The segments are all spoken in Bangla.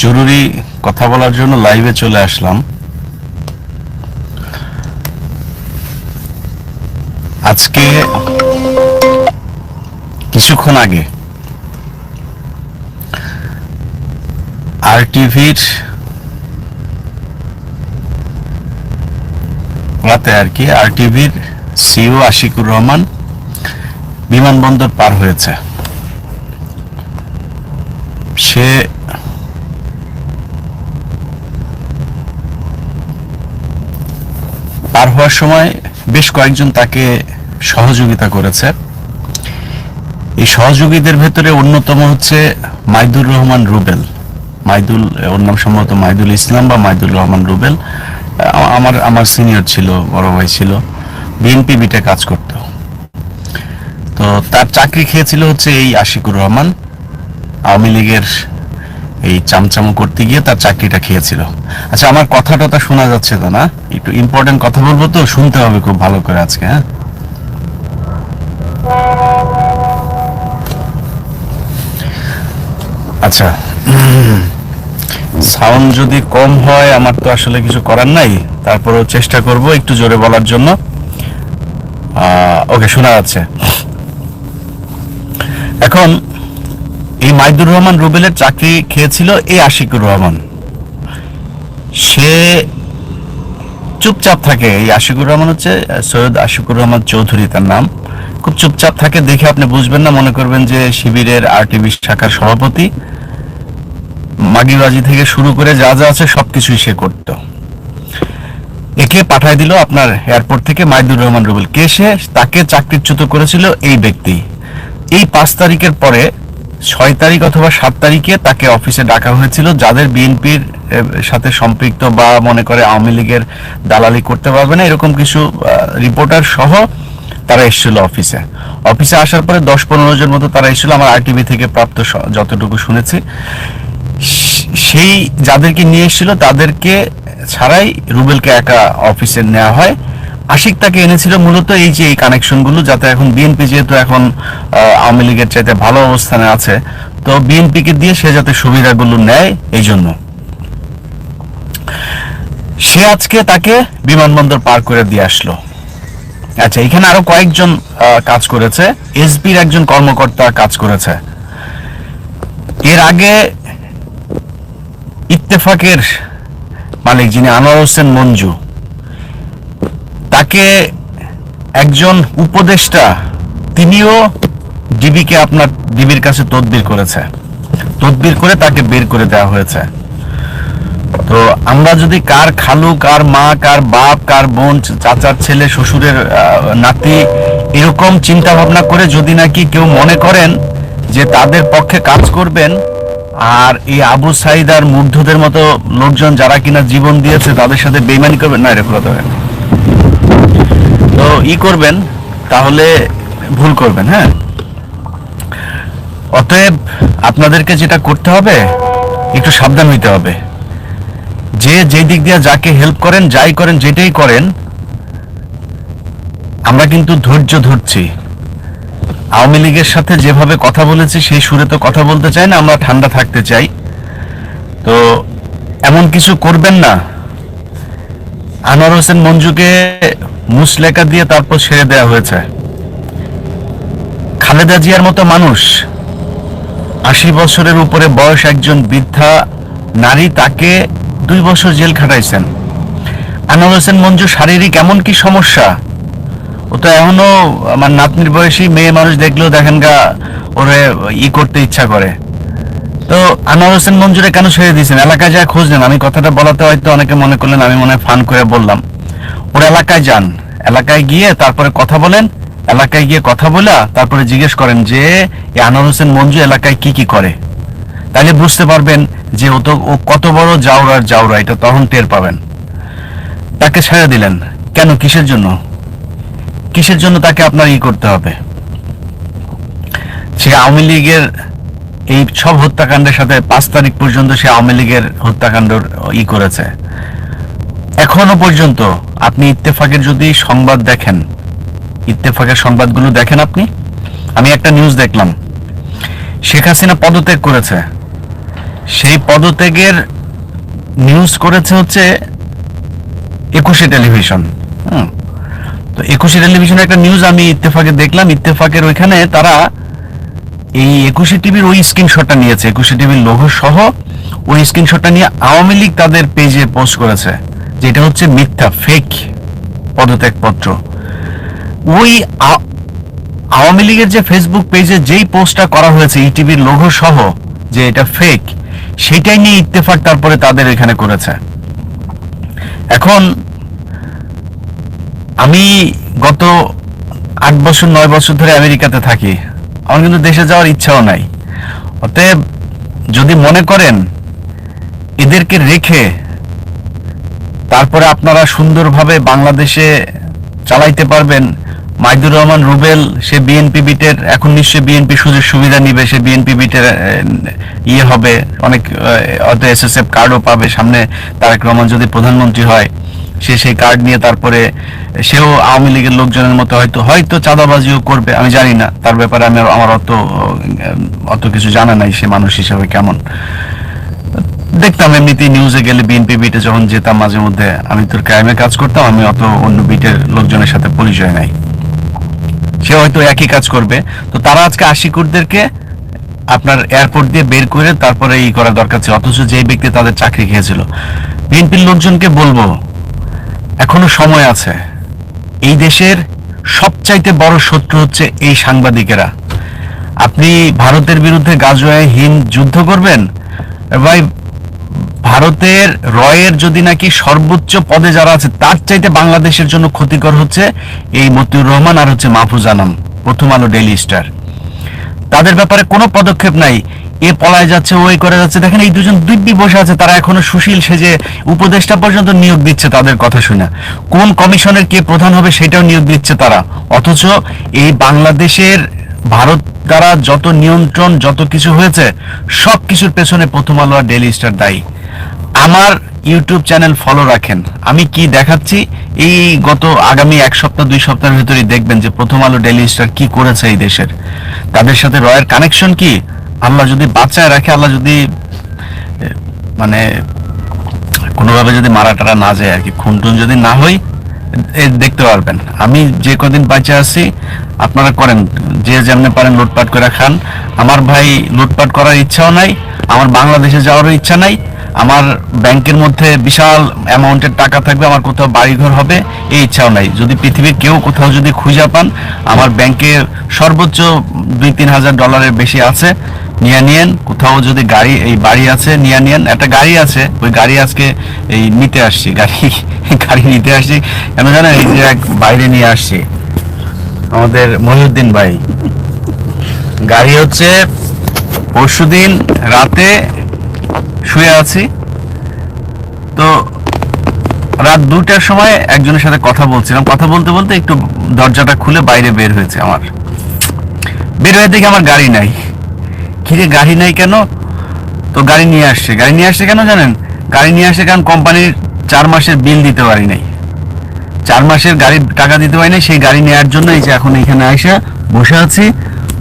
জরুরি কথা বলার জন্য লাইভে চলে আসলাম। আজকে কিছুক্ষণ আগে আরটিভির রাতে আরটিভির সিইও আশিকুর রহমান বিমানবন্দর পার হয়েছে। সে পার হওয়ার সময় বেশ কয়েকজন তাকে সহযোগিতা করেছে। এই সহযোগীদের ভেতরে অন্যতম হচ্ছে মাইদুর রহমান রুবেল। ওর নাম সম্ভবত মাইদুল ইসলাম বা মাইদুর রহমান রুবেল। আমার সিনিয়র ছিল, বড় ভাই ছিল, বিএনপি বিটে কাজ করত। তো তার চাকরি খেয়েছিল হচ্ছে এই আশিকুর রহমান। আওয়ামী লীগের এই চামচামো করতে গিয়ে তার চাকরিটা খেয়েছিল। আচ্ছা, আমার কথাটা শোনা যাচ্ছে তো না? একটু ইম্পর্টেন্ট কথা বলবো, তো শুনতে হবে খুব ভালো করে আজকে। হ্যাঁ, আচ্ছা, সাউন্ড যদি কম হয় আমার তো আসলে কিছু করার নাই, তারপরেও চেষ্টা করব একটু জোরে বলার জন্য। ওকে, শোনা যাচ্ছে। এখন এই মাইদুর রহমান রুবেলের চাকরি খেয়েছিল এই আশিকুর রহমান। সে চুপচাপ থাকে। এই আশিকুর রহমান হচ্ছে সৈয়দ আশিকুর রহমান চৌধুরী তার নাম। খুব চুপচাপ থাকে, দেখে আপনি বুঝবেন না, মনে করবেন যে শিবিরের আরটিভি শাখার সভাপতি। মাগিবাজি থেকে শুরু করে যা যা আছে সবকিছুই সে করত। একে পাঠায় দিল আপনার এয়ারপোর্ট থেকে মাইদুর রহমান রুবেল। কে সে? তাকে চাকরিচ্যুত করেছিল এই ব্যক্তি। এই 5 তারিখের পরে 6 তারিখ অথবা 7 তারিখে তাকে অফিসে ডাকা হয়েছিল। যাদের বিএনপির সাথে সম্পৃক্ত বা মনে করে আওয়ামী লীগের দালালি করতে পারবে না, এরকম কিছু রিপোর্টার সহ তারা এসেছিল অফিসে। অফিসে আসার পরে 10-15 জন মতো তারা এসেছিল, আমার আরটিভি থেকে প্রাপ্ত যতটুকু শুনেছি। সেই যাদেরকে নিয়ে এসেছিল তাদেরকে ছাড়াই রুবেলকে একা অফিসে নেওয়া হয়। আশিক তাকে এনেছিল মূলত এই যে এই কানেকশনগুলো, যাতে এখন বিএনপি যেহেতু এখন আওয়ামী লীগের চাইতে ভালো অবস্থানে আছে, তো বিএনপিকে দিয়ে সে যাতে সুবিধাগুলো নেয়, এই জন্য সে আজকে তাকে বিমানবন্দর পার করে দিয়ে আসলো। আচ্ছা, এখানে আরো কয়েকজন কাজ করেছে। এসবির একজন কর্মকর্তা কাজ করেছে। এর আগে ইত্তেফাকের মালিক যিনি আনোয়ার হোসেন মঞ্জু, তাকে একজন উপদেষ্টা, তিনিও ডিবিকে আপনার ডিবির কাছে তদবির করেছে। তদবির করে তাকে বের করে দেওয়া হয়েছে। তো আমরা যদি কার খালু, কার মা, কার বাপ, কার বোন, চাচার ছেলে, শ্বশুরের নাতি, এরকম চিন্তা ভাবনা করে যদি নাকি কেউ মনে করেন যে তাদের পক্ষে কাজ করবেন, আর এই আবু সাইদ আর মুগ্ধদের মতো লোকজন যারা কিনা জীবন দিয়েছে তাদের সাথে বেইমানি করবেন, না, এরকম কথা হয় না। তো করবেন, তাহলে ভুল করবেন। হ্যাঁ, অতএব আপনাদেরকে যেটা করতে হবে, একটু সাবধান হইতে হবে। যে দিক দিয়ে যাকে হেল্প করেন, যাই করেন, যেটাই করেন, আমরা কিন্তু ধৈর্য ধরছি। আওয়ামী লীগের সাথে যেভাবে কথা বলেছি সেই সুরে তো কথা বলতে চাই না, আমরা ঠান্ডা থাকতে চাই। তো এমন কিছু করবেন না। আনোয়ার হোসেন মঞ্জুকে মুসলেকা দিয়ে তারপর ছেড়ে দেওয়া হয়েছে। খালেদা জিয়ার মতো মানুষ, 80 বছরের উপরে বয়স একজন বৃদ্ধা নারী, তাকে 2 বছর জেল খাটাইছেন। আনোয়ার হোসেন মঞ্জু শারীরিক এমন কি সমস্যা, ও তো এখনো আমার নাতনির বয়সী মেয়ে মানুষ দেখলেও দেখেন গা ওরে করতে ইচ্ছা করে। তো আনোয়ার হোসেন মঞ্জুরে কেন ছেড়ে দিয়েছেন? এলাকায় যায় খোঁজ নেন। আমি কথাটা বলাতে হয়তো অনেকে মনে করলেন আমি মনে হয় ফান করে বললাম। ওর এলাকায় যান, এলাকায় গিয়ে তারপরে কথা বলেন। এলাকায় গিয়ে কথা বলা তারপরে জিজ্ঞেস করেন যে আনোয়ার হোসেন মঞ্জু এলাকায় কি কি করে, তাহলে বুঝতে পারবেন যে ও কত বড় জাউরা, এটা তখন টের পাবেন। তাকে ছেড়ে দিলেন কেন? কিসের জন্য তাকে আপনার করতে হবে? সে আওয়ামী লীগের এই সব হত্যাকাণ্ডের সাথে 5 তারিখ পর্যন্ত সে আওয়ামী লীগের হত্যাকাণ্ড করেছে। এখনো পর্যন্ত আপনি ইত্তেফাকের যদি সংবাদ দেখেন, ইত্তেফাকের সংবাদগুলো দেখেন আপনি, আমি একটা নিউজ দেখলাম, শেখ হাসিনা পদত্যাগ করেছে। সেই পদত্যাগের নিউজ করেছে হচ্ছে 21 টেলিভিশন। তো 21 টেলিভিশনের একটা নিউজ আমি ইত্তেফাকে দেখলাম, ইত্তেফাকের ওইখানে তারা এই 21 টিভির ওই স্ক্রিনশটটা নিয়েছে, 21 টিভির লোগো সহ ওই স্ক্রিনশটটা নিয়ে আওয়ামী লীগ তাদের পেজে পোস্ট করেছে যে এটা হচ্ছে মিথ্যা, ফেক পদত্যাগপত্র। ওই আওয়ামী লীগের যে ফেসবুক পেজে যেই পোস্টটা করা হয়েছে ইটিভির লোগো সহ যে এটা ফেক, সেটাই নিয়ে ইত্তেফাক তারপরে তাদের এখানে করেছে। এখন আমি গত 8 বছর 9 বছর ধরে আমেরিকাতে থাকি, আমার কিন্তু দেশে যাওয়ার ইচ্ছাও নাই। অতএব যদি মনে করেন এদেরকে রেখে তারপরে আপনারা সুন্দরভাবে বাংলাদেশে চালাইতে পারবেন, মাইদুর রহমান রুবেল সে বিএনপি বিটের, এখন নিশ্চয়ই বিএনপি সুযোগ সুবিধা নিবে, সে বিএনপি বিটের ইয়ে হবে, অনেক হয়তো এসএসএফ কার্ডও পাবে, সামনে তারেক রহমান যদি প্রধানমন্ত্রী হয় সে সেই কার্ড নিয়ে তারপরে সেও আওয়ামী লীগের লোকজনের মতো হয়তো চাঁদাবাজিও করবে, আমি জানি না, তার ব্যাপারে আমার অত কিছু জানা নাই সে মানুষ হিসেবে কেমন। দেখতাম এমনিতেই নিউজে গেলে বিএনপি বিটে যখন যেতাম মাঝে মধ্যে, আমি তোর ক্রাইমে কাজ করতাম, আমি অত অন্য বিটের লোকজনের সাথে পরিচয় নাই, সে হয়তো একই কাজ করবে। তো তারা আজকে আশিকুরদেরকে আপনার এয়ারপোর্ট দিয়ে বের করে তারপরে ই করা দরকার ছিল, অথচ যেই ব্যক্তি তাদের চাকরি খেয়েছিল। বিএনপির লোকজনকে বলবো এখনো সময় আছে, এই দেশের সবচাইতে বড় শত্রু হচ্ছে এই সাংবাদিকেরা। আপনি ভারতের বিরুদ্ধে গাজওয়ে হিন্দ যুদ্ধ করবেন ভাই, ভারতের রয়ের যদি নাকি সর্বোচ্চ পদে যারা আছে তার চাইতে বাংলাদেশের জন্য ক্ষতিকর হচ্ছে এই মতিউর রহমান আর হচ্ছে মাহফুজ আনাম, প্রথম আলো, ডেইলি স্টার। তাদের ব্যাপারে কোনো পদক্ষেপ নাই, এ পলায় যাচ্ছে, ওই করে যাচ্ছে। দেখেন এই দুজন দিব্যি বসে আছে, তারা এখনো সুশীল সেজে উপদেষ্টা পর্যন্ত নিয়োগ দিচ্ছে তাদের কথা শুনে, কোন কমিশনের কে প্রধান হবে সেটাও নিয়োগ দিচ্ছে তারা। অথচ এই বাংলাদেশের ভারত দ্বারা যত নিয়ন্ত্রণ যত কিছু হয়েছে সব কিছুর পেছনে প্রথম আলো আর ডেইলি স্টার দায়ী। আমার ইউটিউব চ্যানেল ফলো রাখেন, আমি কি দেখাচ্ছি এই গত আগামী 1 সপ্তাহ 2 সপ্তাহের ভিতরেই দেখবেন যে প্রথম আলো ডেইলি স্টার কি করেছে এই দেশের, তাদের সাথে রয়ের কানেকশন কি। আল্লাহ যদি বাঁচায় রাখে, আল্লাহ যদি মানে কোনোভাবে যদি মারা টারা না যায় আর কি, খুনটুন যদি না হই, দেখতে পারবেন। আমি যে কদিন বাঁচে আছি আপনারা করেন, যে যেমনে পারেন লুটপাট করে খান। আমার ভাই লুটপাট করার ইচ্ছাও নাই, আমার বাংলাদেশে যাওয়ারও ইচ্ছা নাই, আমার ব্যাংকের মধ্যে বিশাল অ্যামাউন্টের টাকা থাকবে, আমার কোথাও বাড়িঘর হবে এই ইচ্ছাও নাই। যদি পৃথিবীর কেউ কোথাও যদি খুঁজে পান, আমার ব্যাংকে সর্বোচ্চ $2-3 হাজার বেশি আছে, নিয়ে নিয়েন। কোথাও যদি গাড়ি এই বাড়ি আছে নিয়ে নিয়েন, একটা গাড়ি আছে, ওই গাড়ি আজকে এই নিতে আসছি, গাড়ি নিতে আসছি কেন জানেন, এই যে এক বাইরে নিয়ে আসছি আমাদের মহিউদ্দিন ভাই, গাড়ি হচ্ছে পরশুদিন রাতে শুয়ে আছি, তো রাত 2টার সময় একজনের সাথে কথা বলছিলাম, কথা বলতে বলতে একটু দরজাটা খুলে বাইরে বের হয়েছে, বের হয়ে দেখি আমার গাড়ি নাই। কিরে গাড়ি নাই কেন? তো গাড়ি নিয়ে আসছে কেন জানেন, গাড়ি নিয়ে আসছে কারণ কোম্পানির 4 মাসের বিল দিতে পারি নাই, 4 মাসের গাড়ির টাকা দিতে পারি নাই, সেই গাড়ি নেওয়ার জন্য এই যে এখন এখানে আইসা বসে আছি।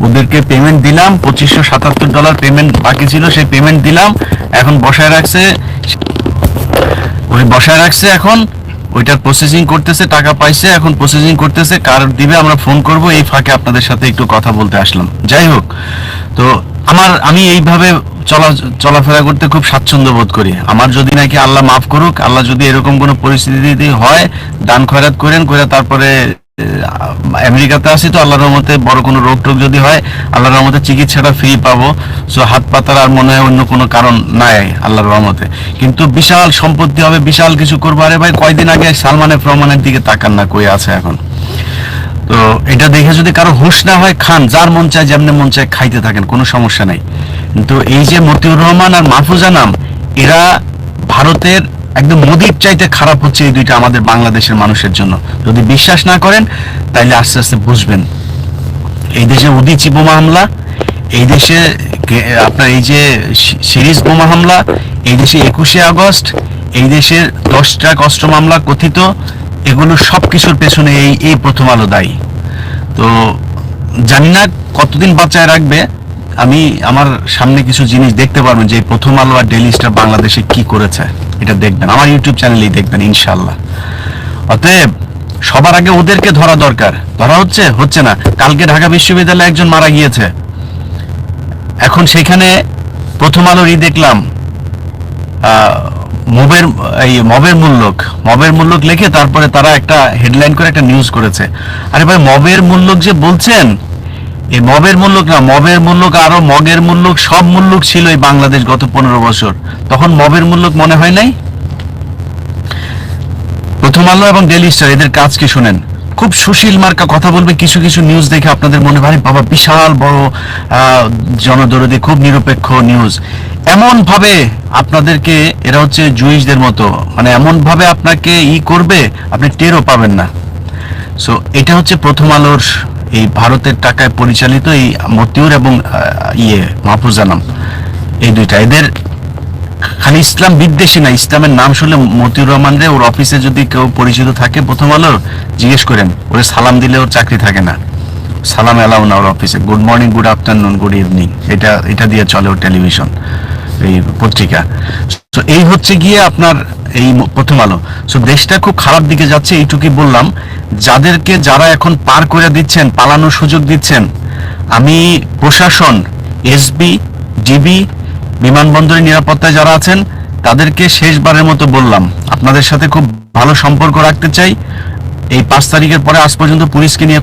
ওদেরকে পেমেন্ট দিলাম, $2577 পেমেন্ট বাকি ছিল, সেই পেমেন্ট দিলাম, এখন বসায় রাখছে, এখন ওইটার প্রসেসিং করতেছে, টাকা পাইছে, এখন প্রসেসিং করতেছে, কার দিবে আমরা ফোন করব, এই ফাঁকে আপনাদের সাথে একটু কথা বলতে আসলাম। যাই হোক, তো আমি এইভাবে চলাফেরা করতে খুব স্বাচ্ছন্দ্য বোধ করি। আমার যদি নাকি আল্লাহ মাফ করুক, আল্লাহ যদি এরকম কোনো পরিস্থিতি হয়, দান খয়রাত করে তারপরে আমেরিকাতে আসি, তো আল্লাহর রহমতে বড় কোনো রোগ টোগ যদি হয়, আল্লাহর রহমতে চিকিৎসাটা ফ্রি পাবো। সো হাত পাতার আর মনে হয় অন্য কোনো কারণ নাই আল্লাহর রহমতে, কিন্তু বিশাল সম্পত্তি হবে, বিশাল কিছু করবো। আরে ভাই কয়দিন আগে সালমান এফ রহমানের দিকে তাকান না, কই আছে এখন। তো এটা দেখে যদি কারো হুঁশ না হয়, খান, যার মন চায় যেমনি মন চায় খাইতে থাকেন, কোনো সমস্যা নাই। কিন্তু এই যে মতিউর রহমান আর মাহফুজ আনাম, এরা ভারতের একদম মোদির চাইতে খারাপ হচ্ছে এই দুইটা আমাদের বাংলাদেশের মানুষের জন্য। যদি বিশ্বাস না করেন তাইলে আস্তে আস্তে বুঝবেন। এই দেশে উদিচি বোমা হামলা, এই দেশে আপনার এই যে সিরিজ বোমা হামলা, এই দেশে 21শে আগস্ট, এই দেশের 10টা অস্ত্র মামলা কথিত, এগুলো সব কিছুর পেছনে এই প্রথম আলো দায়ী। তো জানি না কতদিন বাঁচায় রাখবে, আমি আমার সামনে কিছু জিনিস দেখতে পারবেন যে প্রথম আলো আর ডেইলি স্টার বাংলাদেশে কি করেছে, এটা দেখবেন আমার ইউটিউব চ্যানেলেই দেখবেন ইনশাল্লাহ। অতএব সবার আগে ওদেরকে ধরা দরকার, ধরা হচ্ছে না। কালকে ঢাকা বিশ্ববিদ্যালয়ে একজন মারা গিয়েছে, এখন সেখানে প্রথম আলোরই দেখলাম মবের মূল্যক লিখে তারপরে তারা একটা হেডলাইন করে একটা নিউজ করেছে। আরে ভাই, মবের মূল্যক যে বলছেন, এই মবের মূল্যক না, মবের মূল্যক আরো মগের মূল্যক, সব মূল্যক ছিল এই বাংলাদেশ গত 15 বছর, তখন মবের মূল্যক মনে হয় নাই? প্রথম আলো এবং ডেইলি স্টার এদের কাজ কি শুনেন, খুব সুশীল মার্কা কথা বলবে, কিছু কিছু নিউজ দেখে আপনাদের মনে হয় বাবা বিশাল বড় জনদরদি, খুব নিরপেক্ষ নিউজ। এমন ভাবে আপনাদেরকে, এরা হচ্ছে জুইসদের মতো, মানে এমন ভাবে আপনাকে করবে আপনি টেরও পাবেন না। সো এটা হচ্ছে প্রথম আলোর এই ভারতের টাকায় পরিচালিত এই মতিউর এবং মাহফুজ আনাম, এই দুইটা। এদের খালি ইসলাম বিদ্বেষী না, ইসলামের নাম শুনলে মতিউর রহমান রে ওর অফিসে যদি কেউ পরিচিত থাকে প্রথম আলোর, জিজ্ঞেস করেন, ওরে সালাম দিলে ওর চাকরি থাকে না, সালাম এলাও না ওর অফিসে। Good morning, good afternoon, good evening, এটা দিয়ে চলে ওর টেলিভিশন, এই পত্রিকা। তো এই হচ্ছে গিয়ে আপনার এই প্রথম আলো। সো দেশটা খুব খারাপ দিকে যাচ্ছে, এইটুকুই বললাম। যারা এখন পার করে দিচ্ছেন, পালানোর সুযোগ দিচ্ছেন, আমি প্রশাসন, এসবি, ডিবি, বিমানবন্দরের নিরাপত্তায় যারা আছেন তাদেরকে শেষবারের মতো বললাম, আপনাদের সাথে খুব ভালো সম্পর্ক রাখতে চাই। এই 5 তারিখের পরে আজ পর্যন্ত পুলিশকে নিয়ে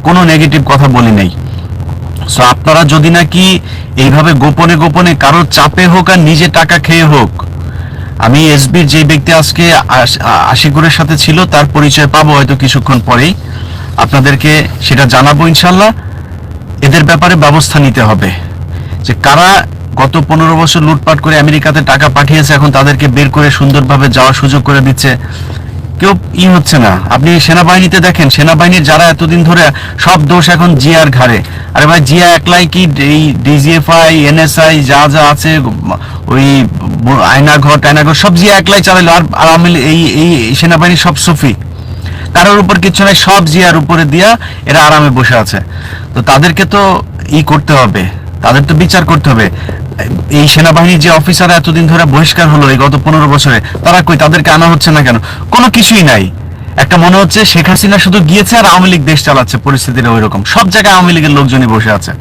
কোনো নেগেটিভ কথা বলি নাই। সো আপনারা যদি নাকি এইভাবে গোপনে গোপনে কারোর চাপে হোক আর নিজে টাকা খেয়ে হোক, আমি এসবির যে ব্যক্তি আজকে আশিকুরের সাথে ছিল তার পরিচয় পাবো হয়তো কিছুক্ষণ পরেই, আপনাদেরকে সেটা জানাবো ইনশাল্লাহ। এদের ব্যাপারে ব্যবস্থা নিতে হবে, যে কারা গত 15 বছর লুটপাট করে আমেরিকাতে টাকা পাঠিয়েছে, এখন তাদেরকে বের করে সুন্দরভাবে যাওয়ার সুযোগ করে দিচ্ছে। কেউ হচ্ছে না। আপনি সেনাবাহিনীতে দেখেন, সেনাবাহিনীর যারা এতদিন ধরে, সব দোষ এখন জিয়ার ঘাড়ে। আরে ভাই, জিয়া একলাই কি এই ডিজিএফআই, এনএসআই যা যা আছে, ওই আয়নাঘর সব জিয়া একলাই চালাইলো, আর এই সেনাবাহিনী সব সুফি, কারোর উপর কিছু নাই, সব জিয়ার উপরে দিয়া এরা আরামে বসে আছে। তো তাদেরকে তো করতে হবে, তাদের তো বিচার করতে হবে। এই সেনাবাহিনীর যে অফিসাররা এতদিন ধরে বহিষ্কার হলো এই গত 15 বছরে, তারা কই? তাদেরকে আনা হচ্ছে না কেন? কোনো কিছুই নাই। একটা মনে হচ্ছে শেখ হাসিনা শুধু গিয়েছে আর আওয়ামী লীগ দেশ চালাচ্ছে, পরিস্থিতিটা ওই রকম, সব জায়গায় আওয়ামী লীগের লোকজনই বসে আছে।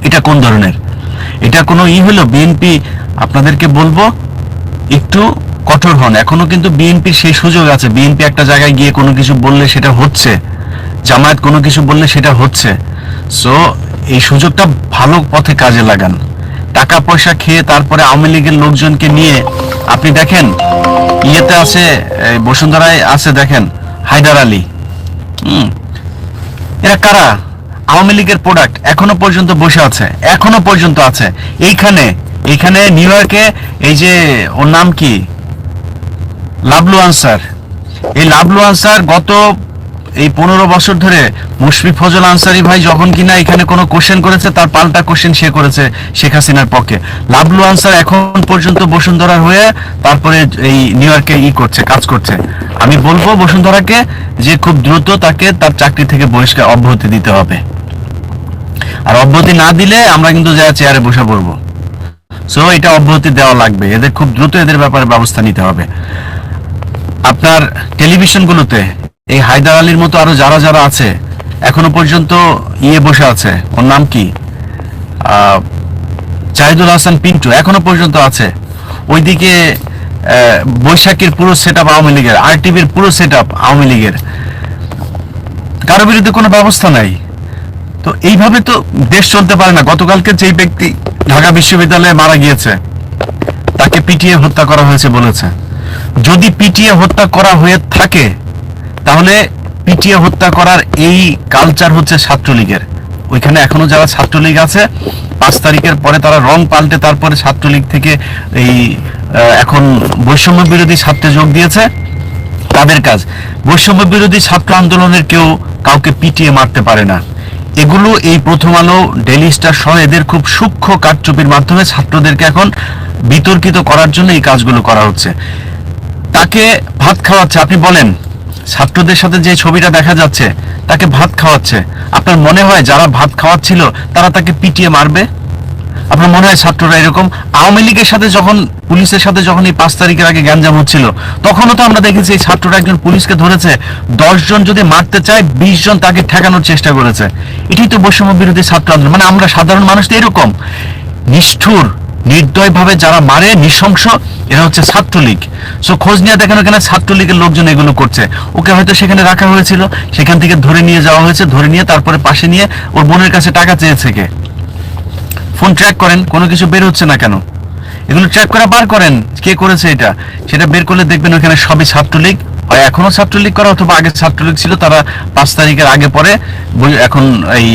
এটা কোন ধরনের? এটা কোনো হলো? বিএনপি, আপনাদেরকে বলবো একটু কঠোর হন। এখনো কিন্তু বিএনপির সেই সুযোগ আছে, বিএনপি একটা জায়গায় গিয়ে কোনো কিছু বললে সেটা হচ্ছে, জামায়াত কোনো কিছু বললে সেটা হচ্ছে। সো এই সুযোগটা ভালো পথে কাজে লাগান। টাকা পয়সা খেয়ে তারপরে আওয়ামী লীগের লোকজনকে নিয়ে, আপনি দেখেন ইয়েতে আছে, বসুন্ধরায় আছে, দেখেন হায়দার আলী, এরা কারা? আওয়ামী লীগের প্রোডাক্ট, এখনো পর্যন্ত বসে আছে, এখনো পর্যন্ত আছে এইখানে নিউ ইয়র্কে। এই যে ওর নাম কি, লাবলু আনসার, এই লাবলু আনসার গত এই 15 বছর ধরে মুশফিক ফজল আনসারি ভাই যখন কিনা এখানে কোনো কোশ্চেন করেছে, তার পাল্টা কোশ্চেন সে করেছে শেখ হাসিনার পক্ষে। লাবলু আনসার এখন পর্যন্ত বসুন্ধরার হয়ে তারপরে এই নিউ ইয়র্কে করছে, কাজ করছে। আমি বলবো বসুন্ধরাকে যে খুব দ্রুত তাকে তার চাকরি থেকে বহিষ্কার, অব্যাহতি দিতে হবে। আর অব্যাহতি না দিলে আমরা কিন্তু যা চেয়ারে বসে পড়বো। সো এটা অব্যাহতি দেওয়া লাগবে, এদের খুব দ্রুত এদের ব্যাপারে ব্যবস্থা নিতে হবে। আপনার টেলিভিশনগুলোতে এই হায়দার আলীর মতো আরো যারা যারা আছে, এখনো পর্যন্ত বসে আছে, ওর নাম কি, জাহিদুল হাসান পিন্টু, এখনো পর্যন্ত আছে। ওইদিকে বৈশাখীর পুরো সেট আপ আওয়ামী লীগের, আর টিভির পুরো সেট আপ আওয়ামী লীগের, কারো বিরুদ্ধে কোনো ব্যবস্থা নাই। তো এইভাবে তো দেশ চলতে পারে না। গতকালকে যেই ব্যক্তি ঢাকা বিশ্ববিদ্যালয়ে মারা গিয়েছে, তাকে পিটিয়ে হত্যা করা হয়েছে বলেছে। যদি পিটিয়ে হত্যা করা হয়ে থাকে, তাহলে পিটিয়ে হত্যা করার এই কালচার হচ্ছে ছাত্রলীগের। ওইখানে এখনো যারা ছাত্রলীগ আছে, 5 তারিখের পরে তারা রং পাল্টে তারপরে ছাত্রলীগ থেকে এই এখন বৈষম্য বিরোধী ছাত্রে যোগ দিয়েছে, তাদের কাজ। বৈষম্য বিরোধী ছাত্র আন্দোলনের কেউ কাউকে পিটিয়ে মারতে পারে না। এগুলো এই প্রথম আলো, ডেইলি স্টার সহ এদের খুব সূক্ষ্ম কারচুপির মাধ্যমে ছাত্রদেরকে এখন বিতর্কিত করার জন্য এই কাজগুলো করা হচ্ছে। তাকে ভাত খাওয়াচ্ছে। আপনি বলেন, ছাত্রদের সাথে যে ছবিটা দেখা যাচ্ছে, তাকে ভাত খাওয়াচ্ছে, আপনার মনে হয় যারা ভাত খাওয়াচ্ছিল তারা তাকে পিটিয়ে মারবে? আপনার মনে হয় ছাত্ররা এরকম? আওয়ামী লীগের সাথে যখন, পুলিশের সাথে যখন এই 5 তারিখের আগে গ্যাঞ্জাম হচ্ছিল, তখনও তো আমরা দেখেছি এই ছাত্ররা একজন পুলিশকে ধরেছে, 10 জন যদি মারতে চায় 20 জন তাকে ঠেকানোর চেষ্টা করেছে। এটাই তো বৈষম্য বিরোধী ছাত্র আন্দোলন। মানে আমরা সাধারণ মানুষ তো এরকম নিষ্ঠুর, নির্দয়ভাবে যারা মারে, নৃশংস, এরা হচ্ছে ছাত্রলীগ। সো খোঁজ নিয়ে দেখেন ওখানে ছাত্রলীগের লোকজন এগুলো করছে। ওকে হয়তো সেখানে রাখা হয়েছিল, সেখান থেকে ধরে নিয়ে যাওয়া হয়েছে, ধরে নিয়ে তারপরে পাশে নিয়ে ওর বোনের কাছে টাকা চেয়েছে কে? ফোন ট্র্যাক করেন, কোনো কিছু বের হচ্ছে না কেন? এগুলো ট্র্যাক করে বার করেন কে করেছে এটা, সেটা বের করলে দেখবেন ওখানে সবই ছাত্রলীগ, হয় এখনো ছাত্রলীগ করা অথবা আগে ছাত্রলীগ ছিল, তারা 5 তারিখের আগে পরে এখন এই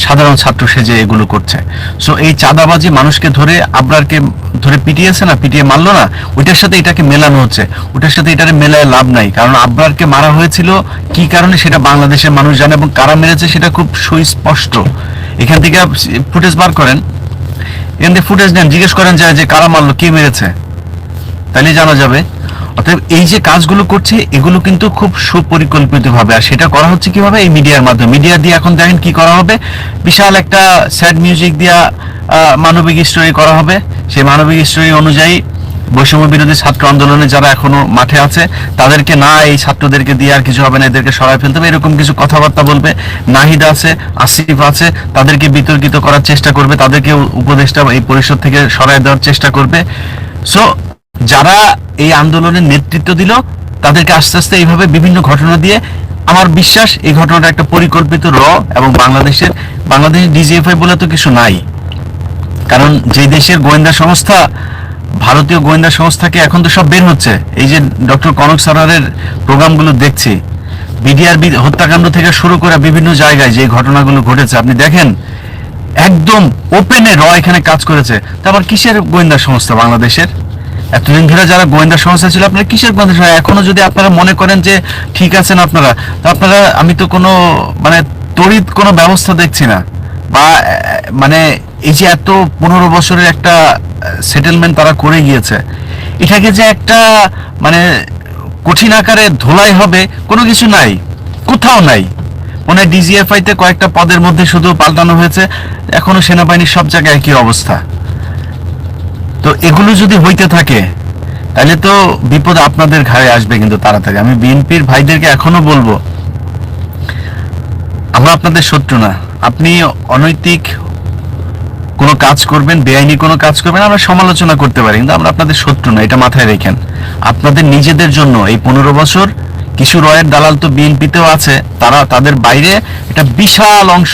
সাধারণ ছাত্র সেজে এগুলো করছে। সো এই চাঁদাবাজি, মানুষকে ধরে, আবরারকে ধরে পিটিয়েছে না, পিটিয়ে মারলো না, ওইটার সাথে এটাকে মেলানো হচ্ছে। ওটার সাথে এটারে মেলায় লাভ নাই, কারণ আবরারকে মারা হয়েছিল কি কারণে সেটা বাংলাদেশের মানুষ জানে, এবং কারা মেরেছে সেটা খুব সুস্পষ্ট। এখান থেকে ফুটেজ বার করেন, এখান থেকে ফুটেজ নেন, জিজ্ঞেস করেন যায় যে কারা মারলো, কে মেরেছে, তাহলে জানা যাবে। অতএব এই যে কাজগুলো করছে এগুলো কিন্তু খুব সুপরিকল্পিত ভাবে, আর সেটা করা হচ্ছে কিভাবে? এই মিডিয়ার মাধ্যমে। মিডিয়া দিয়ে এখন দেখেন কি করা হবে, বিশাল একটা স্যাড মিউজিক দিয়া মানবিক স্টোরি করা হবে। সেই মানবিক স্টোরি অনুযায়ী বৈষম্য বিরোধী ছাত্র আন্দোলনে যারা এখনো মাঠে আছে তাদেরকে, না এই ছাত্রদেরকে দিয়ে আর কিছু হবে না, এদেরকে সরাই ফেলতে হবে, এরকম কিছু কথাবার্তা বলবে। নাহিদ আছে, আসিফ আছে, তাদেরকে বিতর্কিত করার চেষ্টা করবে, তাদেরকে উপদেষ্টা এই পরিষদ থেকে সরাই দেওয়ার চেষ্টা করবে। সো যারা এই আন্দোলনের নেতৃত্ব দিল তাদেরকে আস্তে আস্তে এইভাবে বিভিন্ন ঘটনা দিয়ে, আমার বিশ্বাস এই ঘটনাটা একটা পরিকল্পিত এবং বাংলাদেশ ডিজিএফআই বলে তো কিছু নাই। কারণ যে দেশের গোয়েন্দা সংস্থা, ভারতীয় গোয়েন্দা সংস্থাকে এখন তো সব বের হচ্ছে। এই যে ডক্টর কনক সারারের প্রোগ্রামগুলো দেখছি, বিডিআর হত্যাকাণ্ড থেকে শুরু করে বিভিন্ন জায়গায় যে ঘটনাগুলো ঘটেছে আপনি দেখেন, একদম ওপেনে এখানে কাজ করেছে। তারপর কিসের গোয়েন্দা সংস্থা বাংলাদেশের? এতদিন ধরে যারা গোয়েন্দা সংস্থা ছিল, আপনারা কিসের গোয়েন্দা সংস্থা? এখনো যদি আপনারা মনে করেন যে ঠিক আছেন আপনারা, তো আপনারা, আমি তো কোনো মানে তড়িৎ কোনো ব্যবস্থা দেখছি না, বা মানে এই যে এত 15 বছরের একটা সেটেলমেন্ট তারা করে গিয়েছে, এটাকে যে একটা মানে কঠিন আকারে ধোলাই হবে, কোনো কিছু নাই, কোথাও নাই। মনে হয় ডিজিএফআই তে কয়েকটা পদের মধ্যে শুধু পাল্টানো হয়েছে, এখনো সেনাবাহিনীর সব জায়গায় একই অবস্থা। তো এগুলো যদি হইতে থাকে তাহলে তো বিপদ আপনাদের ঘাড়ে আসবে কিন্তু তাড়াতাড়ি। আমি বিএনপির ভাইদেরকে এখনো বলবো, আমরা আপনাদের শত্রু না। আপনি অনৈতিক কোনো কাজ করবেন, বেআইনি কোনো কাজ করবেন, আমরা সমালোচনা করতে পারি, কিন্তু আমরা আপনাদের শত্রু না, এটা মাথায় রেখেন। আপনাদের নিজেদের জন্য এই 15 বছর কিছু রয়ের দালাল তো বিএনপিতেও আছে, তারা তাদের বাইরে একটা বিশাল অংশ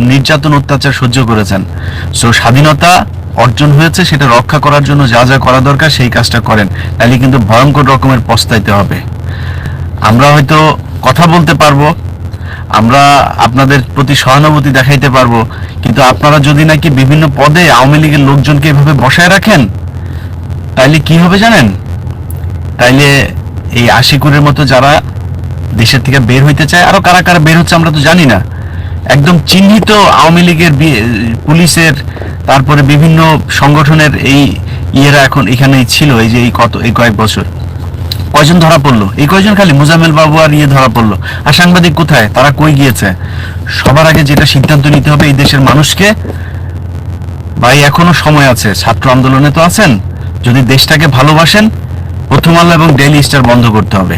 নির্যাতন, অত্যাচার সহ্য করেছেন। সো স্বাধীনতা অর্জন হয়েছে, সেটা রক্ষা করার জন্য যা যা করা দরকার সেই কাজটা করেন, তাহলে কিন্তু ভয়ঙ্কর রকমের পস্তাইতে হবে। আমরা হয়তো কথা বলতে পারবো, আমরা আপনাদের প্রতি সহানুভূতি দেখাইতে পারবো, কিন্তু আপনারা যদি নাকি বিভিন্ন পদে আওয়ামী লীগের লোকজনকে এভাবে বসায় রাখেন, তাইলে কি হবে জানেন? তাইলে এই আশিকুরের মতো যারা দেশের থেকে বের হইতে চায়, আরো কারা কারা বের হচ্ছে আমরা তো জানি না, একদম চিহ্নিত আওয়ামী লীগের, পুলিশের, তারপরে বিভিন্ন সংগঠনের এই ইয়েরা এখন এখানেই ছিল। এই যে এই কয়েক বছর কয়জন ধরা পড়লো? এই কয়জন, খালি মুজাম্মেল বাবু আর ধরা পড়লো। আর সাংবাদিক কোথায়? তারা কই গিয়েছে? সবার আগে যেটা সিদ্ধান্ত নিতে হবে এই দেশের মানুষকে, ভাই এখনো সময় আছে, ছাত্র আন্দোলনে তো আছেন, যদি দেশটাকে ভালোবাসেন প্রথম আলো এবং ডেইলি স্টার বন্ধ করতে হবে।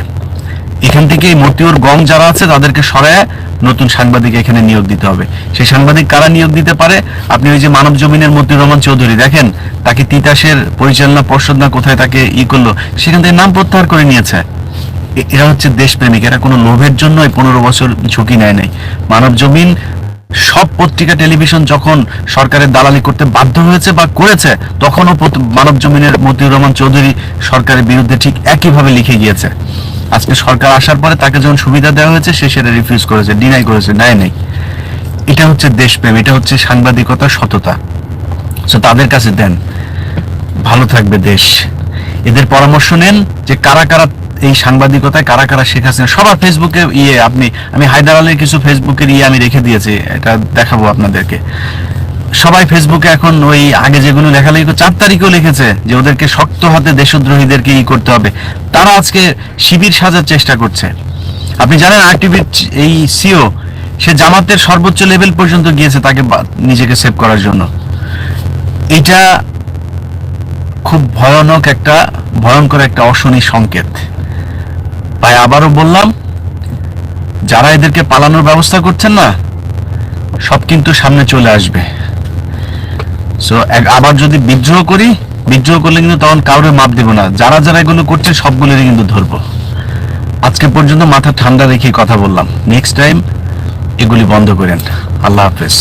এখান থেকে মতিউর গং যারা আছে তাদেরকে সরায় নতুন সাংবাদিক এখানে নিয়োগ দিতে হবে। সেই সাংবাদিক কারা নিয়োগ দিতে পারে? আপনি ওই যে মানব জমিনের মতিউর রহমান চৌধুরী দেখেন, তাকে তিতাসের পরিচালনা পর্ষদ না কোথায় তাকে করলো, সেখান থেকে নাম প্রত্যাহার করে নিয়েছে। এরা হচ্ছে দেশপ্রেমিক, এরা কোনো লোভের জন্য এই 15 বছর ঝুঁকি নেয় নাই। মানব জমিন, সব পত্রিকা টেলিভিশন যখন সরকারের দালালি করতে বাধ্য হয়েছে বা করেছে, তখনও মানব জমিনের মতিউর রহমান চৌধুরী সরকারের বিরুদ্ধে ঠিক একইভাবে লিখে গিয়েছে। আজকে সরকার আসার পরে তাকে যখন সুবিধা দেওয়া হয়েছে সে সেটা রিফিউজ করেছে, ডিনাই করেছে, নেয় নেই। এটা হচ্ছে দেশপ্রেম, এটা হচ্ছে সাংবাদিকতা, সততা। সো তাদের কাছে দেন, ভালো থাকবে দেশ। এদের পরামর্শ নেন যে কারা কারা এই সাংবাদিকতায়, কারা কারা শেখ হাসিনা, সবার ফেসবুকে আমি হায়দার আলীর কিছু ফেসবুকের আমি রেখে দিয়েছি, এটা দেখাবো আপনাদেরকে। সবাই ফেসবুকে এখন ওই আগে যেগুলো লেখালেখি 4 তারিখেও লিখেছে যে ওদেরকে শক্ত হাতে দেশদ্রোহীদেরকে করতে হবে, তারা আজকে শিবির সাজার চেষ্টা করছে। আপনি জানেন আরটিভির এই সিও সে জামাতের সর্বোচ্চ লেভেল পর্যন্ত গিয়েছে তাকে নিজেকে সেভ করার জন্য। এটা খুব ভয়ঙ্কর একটা অশনি সংকেত। তাই আবারও বললাম, যারা এদেরকে পালানোর ব্যবস্থা করছেন না, সব কিন্তু সামনে চলে আসবে। সো আবার যদি বিদ্রোহ করলে কিন্তু তখন কাউরে মাপ দেব না। যারা যারা এগুলো করছে সবগুলোরই কিন্তু ধরবো। আজকে পর্যন্ত মাথা ঠান্ডা রেখে কথা বললাম, নেক্সট টাইম এগুলি বন্ধ করেন। আল্লাহ হাফেজ।